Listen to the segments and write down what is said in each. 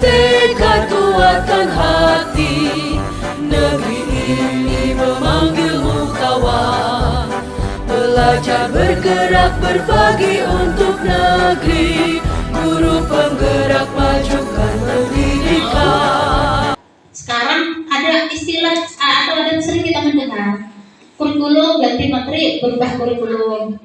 tekad kuatkan hati, negeri ini memanggilmu kawan. Belajar bergerak berbagi untuk negeri, guru penggerak majukan pendidikan. Sekarang ada istilah atau ada yang sering kita mendengar, kurikulum ganti menteri, berubah kurikulum.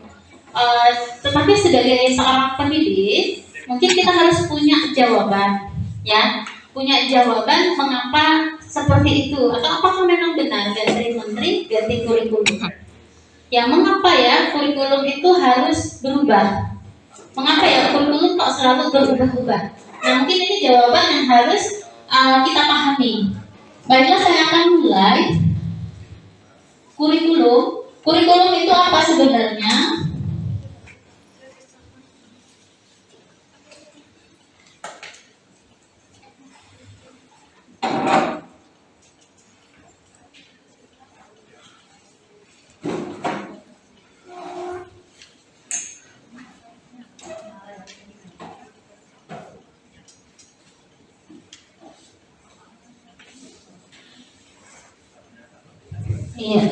Tetapi sebagai seorang pendidik, mungkin kita harus punya jawaban, ya, punya jawaban mengapa seperti itu, atau apakah memang benar ganti menteri, ganti kurikulum. Ya, mengapa ya kurikulum itu harus berubah? Mengapa ya kurikulum kok selalu berubah-ubah? Nah, mungkin ini jawaban yang harus kita pahami. Baiklah, saya akan mulai. Kurikulum itu apa sebenarnya? Iya.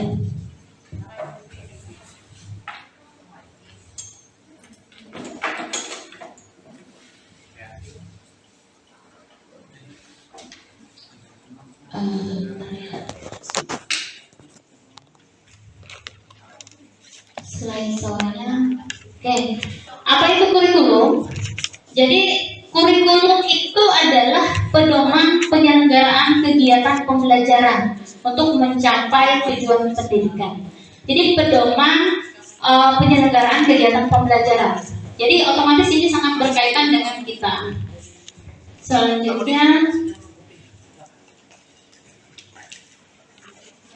Selain suaranya, oke. Apa itu kurikulum? Jadi kurikulum itu adalah pedoman penyelenggaraan kegiatan pembelajaran untuk mencapai tujuan pendidikan. Jadi pedoman penyelenggaraan kegiatan pembelajaran. Jadi otomatis ini sangat berkaitan dengan kita. Selanjutnya,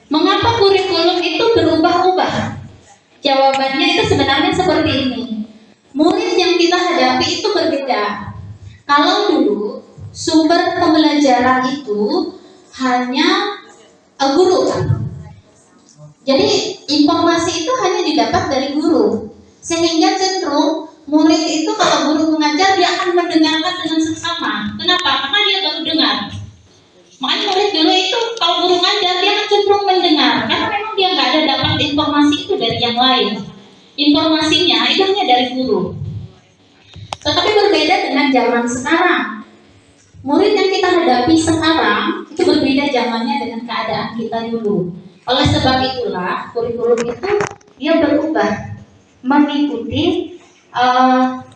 mengapa kurikulum itu berubah-ubah? Jawabannya itu sebenarnya seperti ini. Murid yang kita hadapi itu berbeda. Kalau dulu sumber pembelajaran itu hanya guru, jadi informasi itu hanya didapat dari guru, sehingga cenderung murid itu kalau guru mengajar dia akan mendengarkan dengan seksama. Kenapa? Karena dia baru dengar. Makanya murid dulu itu kalau guru ngajar dia akan cenderung mendengar, karena memang dia nggak ada dapat informasi itu dari yang lain. Informasinya itu hanya dari guru. Tetapi berbeda dengan zaman sekarang. Murid yang kita hadapi sekarang itu berbeda zamannya dengan keadaan kita dulu. Oleh sebab itulah kurikulum itu dia berubah mengikuti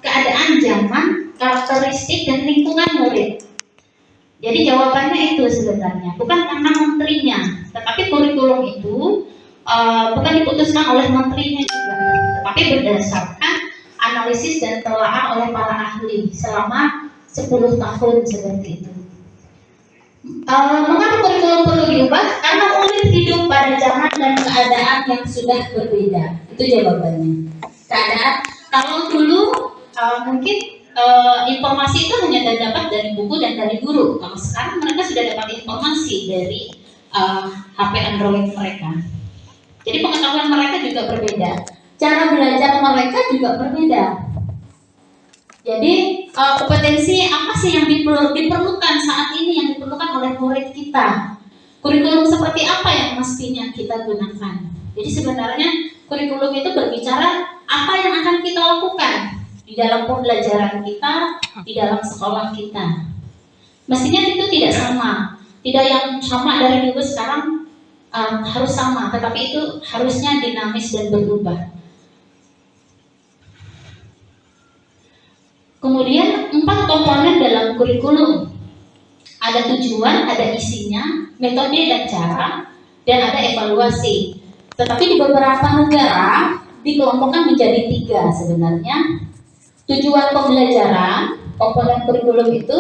keadaan zaman, karakteristik dan lingkungan murid. Jadi jawabannya itu sebenarnya bukan karena menterinya, tetapi kurikulum itu bukan diputuskan oleh menterinya juga, tetapi berdasarkan analisis dan telaah oleh para ahli selama 10 tahun seperti itu. Mengapa kurikulum perlu diubah? Karena murid hidup pada zaman dan keadaan yang sudah berbeda. Itu jawabannya. Keadaan kalau dulu mungkin informasi itu hanya dapat dari buku dan dari guru. Kalau sekarang mereka sudah dapat informasi dari HP Android mereka. Jadi pengetahuan mereka juga berbeda. Cara belajar mereka juga berbeda. Jadi kompetensi apa sih yang diperlukan saat ini, yang diperlukan oleh murid kita? Kurikulum seperti apa yang mestinya kita gunakan? Jadi sebenarnya kurikulum itu berbicara apa yang akan kita lakukan di dalam pembelajaran kita, di dalam sekolah kita. Mestinya itu tidak sama, tidak yang sama dari dulu sekarang harus sama, tetapi itu harusnya dinamis dan berubah. Kemudian 4 komponen dalam kurikulum. Ada tujuan, ada isinya, metode dan cara, dan ada evaluasi. Tetapi di beberapa negara dikelompokkan menjadi 3 sebenarnya. Tujuan pembelajaran, komponen kurikulum itu,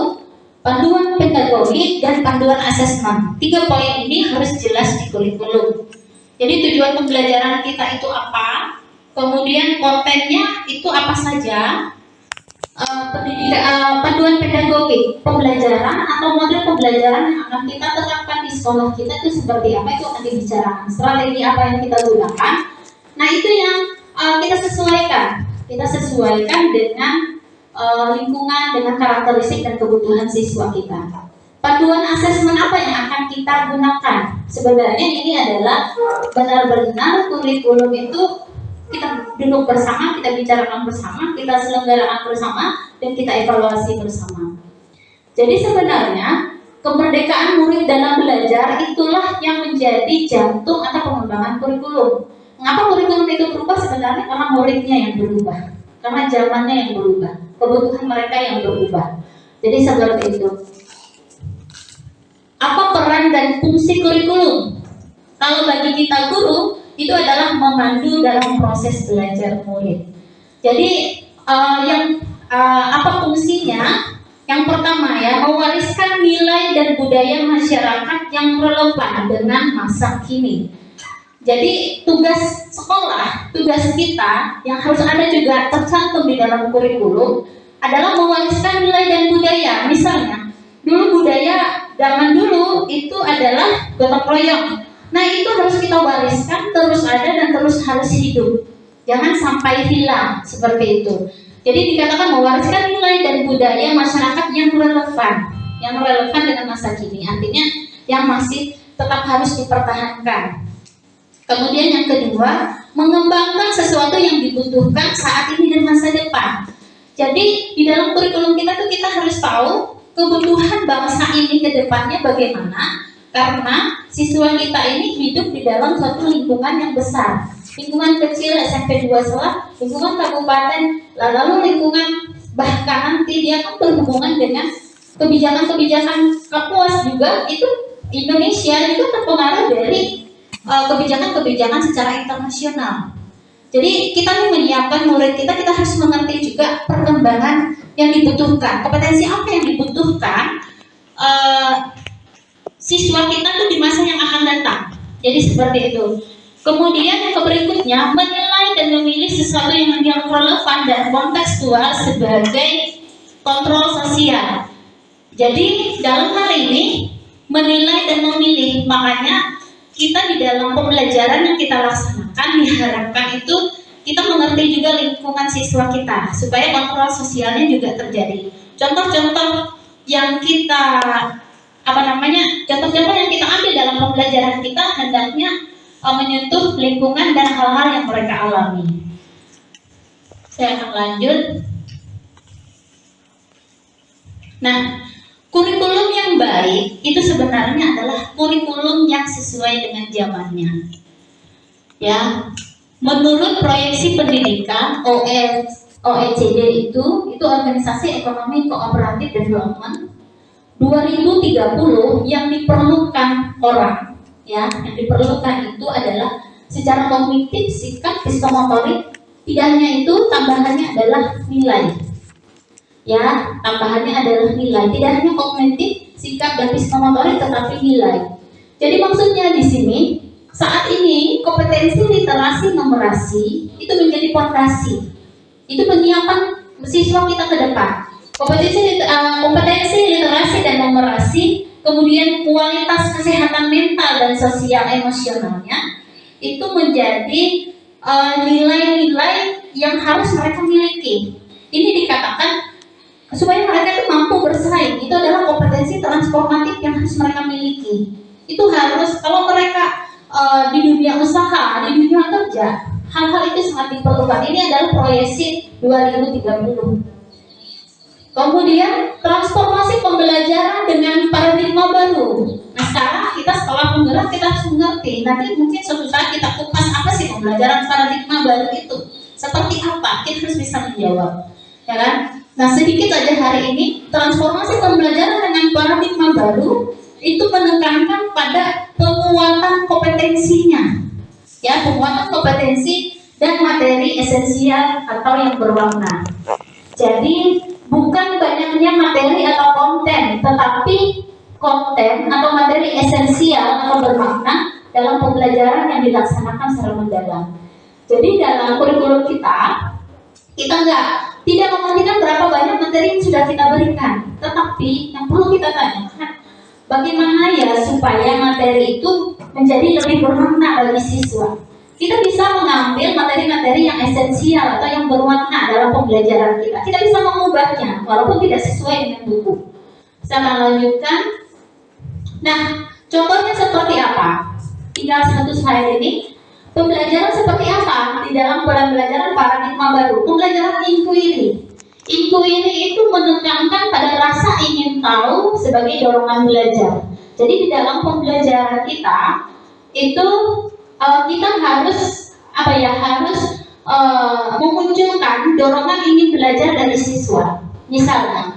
panduan pedagogi, dan panduan asesmen. 3 poin ini harus jelas di kurikulum. Jadi tujuan pembelajaran kita itu apa, kemudian kontennya itu apa saja, panduan pedagogi, pembelajaran atau model pembelajaran yang akan kita terapkan di sekolah kita itu seperti apa, itu akan dibicarakan. Strategi apa yang kita gunakan, nah itu yang kita sesuaikan dengan lingkungan dengan karakteristik dan kebutuhan siswa kita. Panduan asesmen apa yang akan kita gunakan? Sebenarnya ini adalah benar-benar kurikulum itu kita duduk bersama, kita bicarakan bersama, kita selenggarakan bersama, dan kita evaluasi bersama. Jadi sebenarnya kemerdekaan murid dalam belajar itulah yang menjadi jantung atau pengembangan kurikulum. Mengapa kurikulum itu berubah? Sebenarnya karena muridnya yang berubah, karena zamannya yang berubah, kebutuhan mereka yang berubah. Jadi seperti itu. Apa peran dan fungsi kurikulum? Kalau bagi kita guru, itu adalah memandu dalam proses belajar murid. Jadi apa fungsinya? Yang pertama ya, mewariskan nilai dan budaya masyarakat yang relevan dengan masa kini. Jadi tugas sekolah, tugas kita yang harus ada juga tercantum di dalam kurikulum adalah mewariskan nilai dan budaya. Misalnya, dulu budaya zaman dulu itu adalah gotong royong. Nah itu harus kita wariskan, terus ada dan terus harus hidup. Jangan sampai hilang seperti itu. Jadi dikatakan mewariskan nilai dan budaya masyarakat yang relevan dengan masa kini. Artinya yang masih tetap harus dipertahankan. Kemudian yang kedua, mengembangkan sesuatu yang dibutuhkan saat ini dan masa depan. Jadi di dalam kurikulum kita tuh kita harus tahu kebutuhan bangsa ini ke depannya bagaimana, karena siswa kita ini hidup di dalam suatu lingkungan yang besar. Lingkungan kecil SMP 2 Selat, lingkungan kabupaten, lalu lingkungan bahkan nanti dia akan berhubungan dengan kebijakan-kebijakan Kapuas juga. Itu Indonesia itu terpengaruh dari kebijakan-kebijakan secara internasional. Jadi kita nih menyiapkan murid kita harus mengerti juga perkembangan yang dibutuhkan, kompetensi apa yang dibutuhkan siswa kita tuh di masa yang akan datang. Jadi seperti itu. Kemudian yang berikutnya, menilai dan memilih sesuatu yang relevan dan kontekstual sebagai kontrol sosial. Jadi dalam hal ini menilai dan memilih, makanya kita di dalam pembelajaran yang kita laksanakan diharapkan itu kita mengerti juga lingkungan siswa kita supaya kontrol sosialnya juga terjadi. Contoh-contoh yang kita contoh-contoh yang kita ambil dalam pembelajaran kita hendaknya menyentuh lingkungan dan hal-hal yang mereka alami. Saya akan lanjut. Nah, kurikulum yang baik itu sebenarnya adalah kurikulum yang sesuai dengan zamannya. Ya, menurut proyeksi pendidikan OECD itu Organisasi Ekonomi Kooperatif Development 2030 yang diperlukan orang, ya, yang diperlukan itu adalah secara kognitif, sikap, psikomotorik. Tidak hanya itu, tambahannya adalah nilai. Ya, tambahannya adalah nilai. Tidak hanya kognitif, sikap dan psikomotorik, tetapi nilai. Jadi maksudnya di sini saat ini kompetensi literasi numerasi itu menjadi fondasi. Itu penyiapan siswa kita ke depan. Kompetensi literasi dan numerasi, kemudian kualitas kesehatan mental dan sosial emosionalnya itu menjadi nilai-nilai yang harus mereka miliki. Ini dikatakan supaya mereka itu mampu bersaing, itu adalah kompetensi transformatif yang harus mereka miliki. Itu harus, kalau mereka di dunia usaha, di dunia kerja, hal-hal itu sangat diperlukan. Ini adalah proyeksi 2030. Kemudian transformasi pembelajaran dengan paradigma baru. Nah sekarang kita setelah penggerak kita harus mengerti. Nanti mungkin suatu saat kita kupas apa sih pembelajaran paradigma baru itu, seperti apa, kita harus bisa menjawab, ya kan? Nah sedikit saja hari ini transformasi pembelajaran dengan paradigma baru itu menekankan pada penguatan kompetensinya, ya, penguatan kompetensi dan materi esensial atau yang berwarna. Jadi bukan banyaknya materi atau konten, tetapi konten atau materi esensial atau bermakna dalam pembelajaran yang dilaksanakan secara mendalam. Jadi dalam kurikulum kita tidak memperhatikan berapa banyak materi yang sudah kita berikan, tetapi yang perlu kita tanyakan, bagaimana ya supaya materi itu menjadi lebih bermakna bagi siswa. kita bisa mengambil materi-materi yang esensial atau yang bermakna dalam pembelajaran kita. Kita bisa mengubahnya walaupun tidak sesuai dengan buku. Saya akan lanjutkan. Nah, contohnya seperti apa? Tinggal satu slide ini. Pembelajaran seperti apa di dalam pembelajaran paradigma baru? Pembelajaran inquiry. Inquiry itu menekankan pada rasa ingin tahu sebagai dorongan belajar. Jadi di dalam pembelajaran kita itu kita harus memunculkan dorongan ingin belajar dari siswa. Misalnya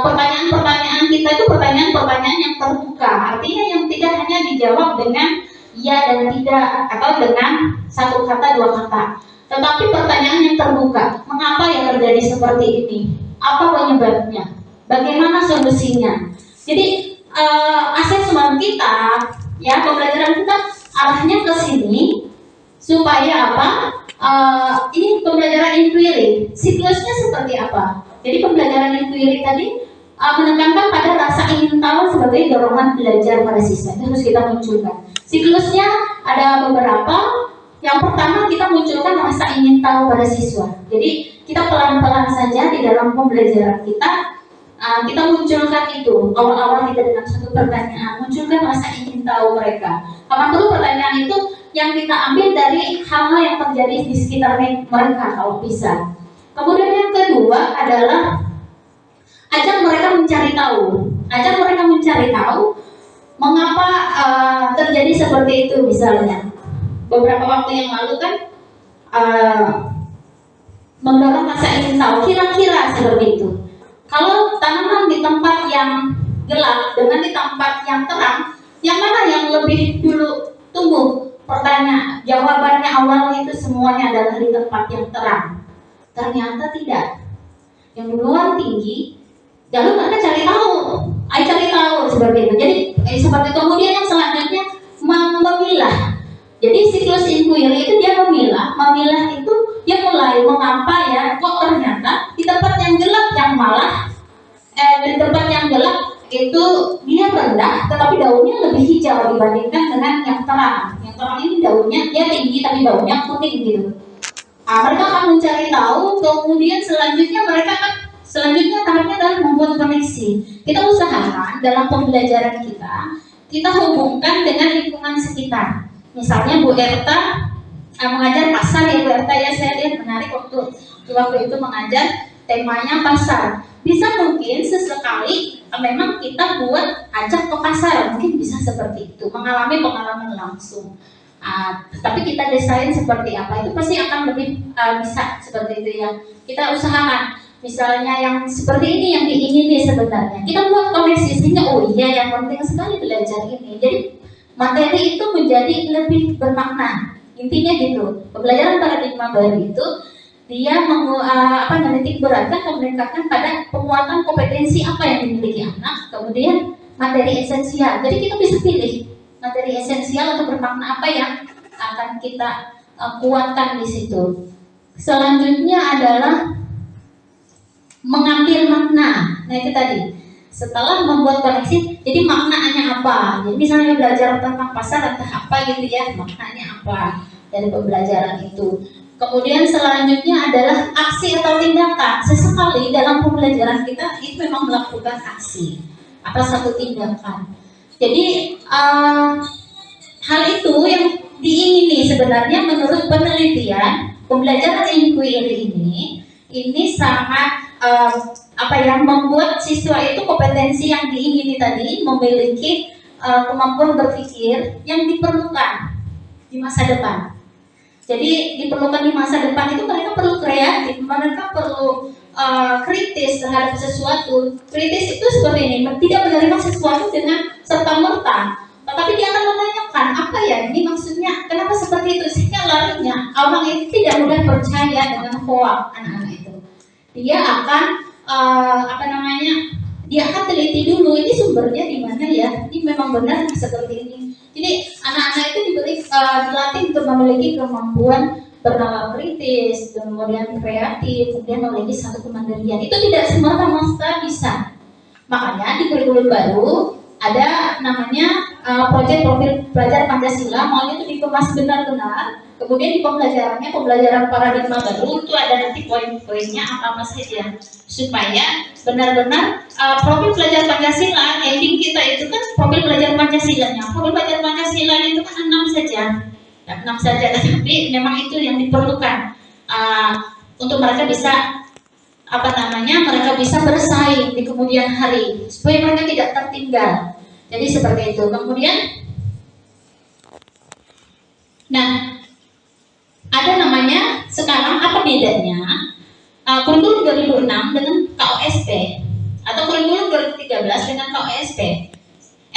pertanyaan-pertanyaan kita itu pertanyaan-pertanyaan yang terbuka, artinya yang tidak hanya dijawab dengan ya dan tidak atau dengan satu kata dua kata, tetapi pertanyaan yang terbuka. Mengapa yang terjadi seperti ini? Apa penyebabnya? Bagaimana solusinya? Jadi asesmen kita, ya pembelajaran kita arahnya ke sini supaya apa? Ini pembelajaran inquiry. Siklusnya seperti apa? Jadi pembelajaran inquiry tadi menekankan pada rasa ingin tahu sebagai dorongan belajar pada siswa. Itu harus kita munculkan. Siklusnya ada beberapa. Yang pertama kita munculkan rasa ingin tahu pada siswa. Jadi kita pelan-pelan saja di dalam pembelajaran kita munculkan itu. Awal-awal kita dengan satu pertanyaan, munculkan rasa ingin tahu mereka. Karena perlu pertanyaan itu yang kita ambil dari hal-hal yang terjadi di sekitar mereka kalau bisa. Kemudian yang kedua adalah ajak mereka mencari tahu. Ajak mereka mencari tahu mengapa terjadi seperti itu. Misalnya beberapa waktu yang lalu kan mendorong rasa ingin tahu, kira-kira seperti itu. Kalau tanaman di tempat yang gelap dengan di tempat yang terang, yang mana yang lebih dulu tumbuh? Pertanyaan, jawabannya awalnya itu semuanya adalah di tempat yang terang. Ternyata tidak. Yang duluan tinggi, lalu mereka cari tahu seperti itu. Jadi seperti kemudian yang selanjutnya memilah. Jadi siklus inquiry itu dia memilah itu dia mulai mengapa ya kok ternyata di tempat yang gelap yang malah di tempat yang gelap itu dia rendah tetapi daunnya lebih hijau dibandingkan dengan yang terang. Yang terang ini daunnya dia tinggi tapi daunnya kuning gitu. Mereka akan mencari tahu, kemudian selanjutnya tahapnya adalah membuat koneksi. Kita usahakan dalam pembelajaran kita hubungkan dengan lingkungan sekitar. Misalnya Bu Erta mengajar pasar ya Bu Erta ya, saya lihat menarik waktu itu mengajar temanya pasar. Bisa mungkin sesekali memang kita buat ajak ke pasar, mungkin bisa seperti itu, mengalami pengalaman langsung. Tapi kita desain seperti apa itu pasti akan lebih bisa seperti itu ya. Kita usahakan misalnya yang seperti ini yang diingini sebenarnya. Kita buat koneksi sehingga oh iya yang penting sekali belajar ini. Jadi materi itu menjadi lebih bermakna. Intinya gitu. Pembelajaran paradigma baru itu dia menitik beratkan meningkatkan pada penguatan kompetensi apa yang dimiliki anak, kemudian materi esensial. Jadi kita bisa pilih materi esensial atau bermakna apa yang akan kita kuatkan di situ. Selanjutnya adalah mengambil makna. Nah itu tadi. Setelah membuat koneksi, jadi maknanya apa? Jadi misalnya belajar tentang pasar atau apa gitu ya, maknanya apa dari pembelajaran itu. Kemudian selanjutnya adalah aksi atau tindakan. Sesekali dalam pembelajaran kita itu memang melakukan aksi atau satu tindakan. Jadi hal itu yang diingini sebenarnya menurut penelitian pembelajaran inquiry ini sangat membuat siswa itu kompetensi yang diingini tadi, memiliki kemampuan berpikir yang diperlukan di masa depan. Jadi diperlukan di masa depan itu mereka perlu kreatif, mereka perlu kritis terhadap sesuatu. Kritis itu seperti ini, tidak menerima sesuatu dengan serta-merta, tetapi dia akan menanyakan apa ya ini maksudnya, kenapa seperti itu, sehingga larinya orang itu tidak mudah percaya dengan hoax anak-anak itu. Dia akan dia akan teliti dulu ini sumbernya di mana ya, ini memang benar seperti ini. Jadi anak-anak itu dilatih untuk memiliki kemampuan bernalar kritis, kemudian kreatif, kemudian memiliki satu kemandirian. Itu tidak semata-mata bisa. Makanya di kurikulum baru ada namanya proyek profil pelajar Pancasila, maunya itu dikemas benar-benar. Kemudian di pembelajaran paradigma baru itu ada nanti poin-poinnya apa saja, supaya benar-benar profil pelajar Pancasila, ending kita itu kan profil pelajar Pancasilanya. Profil pelajar Pancasila itu kan 6 saja, ya, 6 saja, tapi memang itu yang diperlukan untuk mereka bisa mereka bisa bersaing di kemudian hari supaya mereka tidak tertinggal. Jadi seperti itu. Kemudian, nah, ada namanya sekarang apa bedanya kurikulum 2006 dengan KOSP atau kurikulum 2013 dengan KOSP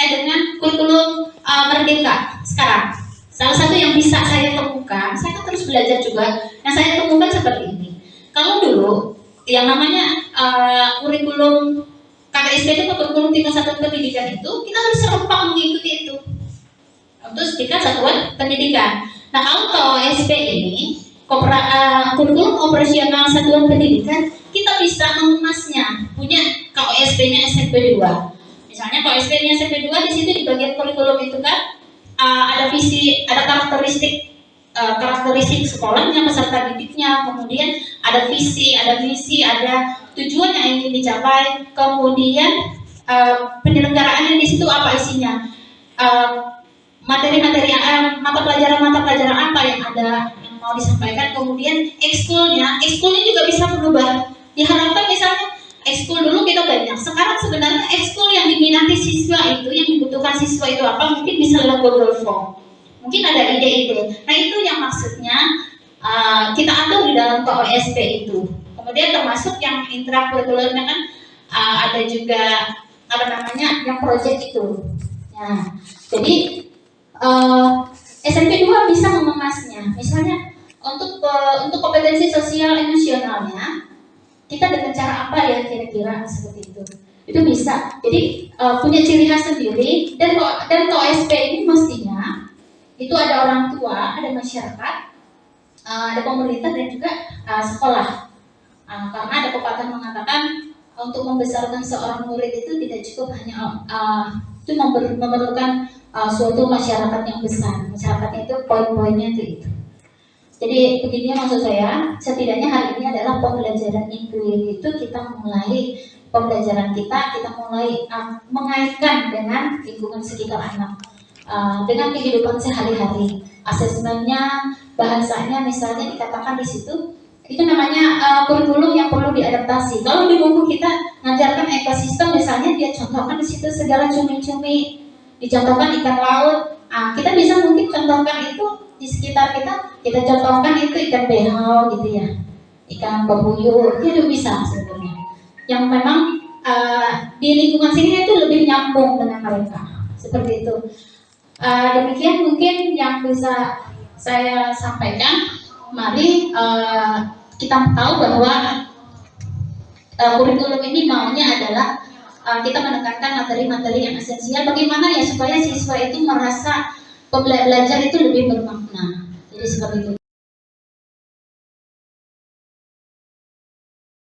dengan kurikulum Merdeka sekarang. Salah satu yang bisa saya temukan, saya kan terus belajar juga, yang saya temukan seperti ini. Kalau dulu yang namanya kurikulum KKSP itu kurikulum tingkat satuan pendidikan itu kita harus serempak mengikuti itu untuk tingkat satuan pendidikan. Nah, kalau KOSP ini kurikulum operasional satuan pendidikan, kita bisa mengemasnya, punya KOSP-nya SMP 2. Misalnya KOSP-nya SMP 2 di situ di bagian kurikulum itu kan ada visi, ada karakteristik sekolahnya, peserta didiknya, kemudian ada visi, ada misi, ada tujuan yang ingin dicapai, kemudian penyelenggaraannya di situ apa isinya, materi-materi mata pelajaran apa yang ada yang mau disampaikan, kemudian ekskulnya juga bisa berubah. Diharapkan misalnya ekskul dulu kita banyak, sekarang sebenarnya ekskul yang diminati siswa itu, yang dibutuhkan siswa itu apa, mungkin bisa lewat Google Form, mungkin ada ide-ide. Nah, itu yang maksudnya kita atur di dalam KOSP itu. Kemudian termasuk yang intrakurikulernya kan ada juga yang project itu. Nah, jadi SMP 2 bisa mengemasnya. Misalnya untuk kompetensi sosial emosionalnya, kita dengan cara apa ya kira-kira seperti itu. Itu bisa. Jadi punya ciri khas sendiri, dan KOSP ini mestinya itu ada orang tua, ada masyarakat, ada pemerintah, dan juga sekolah. Karena ada pepatah mengatakan untuk membesarkan seorang murid itu tidak cukup hanya itu memerlukan suatu masyarakat yang besar. Masyarakatnya itu poin-poinnya itu. Jadi begini maksud saya, setidaknya hari ini adalah pembelajaran minggu itu kita mulai pembelajaran kita mulai mengaitkan dengan lingkungan sekitar anak, dengan kehidupan sehari-hari. Asesmennya, bahasanya misalnya dikatakan di situ, itu namanya kurikulum yang perlu diadaptasi. Kalau di buku kita ngajarkan ekosistem, misalnya dia contohkan di situ segala cumi-cumi, dicontohkan ikan laut. Kita bisa mungkin contohkan itu di sekitar kita contohkan itu ikan behau gitu ya, ikan babuyur, itu bisa sebenarnya. Yang memang di lingkungan sini itu lebih nyambung dengan mereka, seperti itu. Demikian mungkin yang bisa saya sampaikan. Mari kita tahu bahwa kurikulum ini maunya adalah kita menekankan materi-materi yang esensial. Bagaimana ya supaya siswa itu merasa belajar itu lebih bermakna. Jadi seperti itu.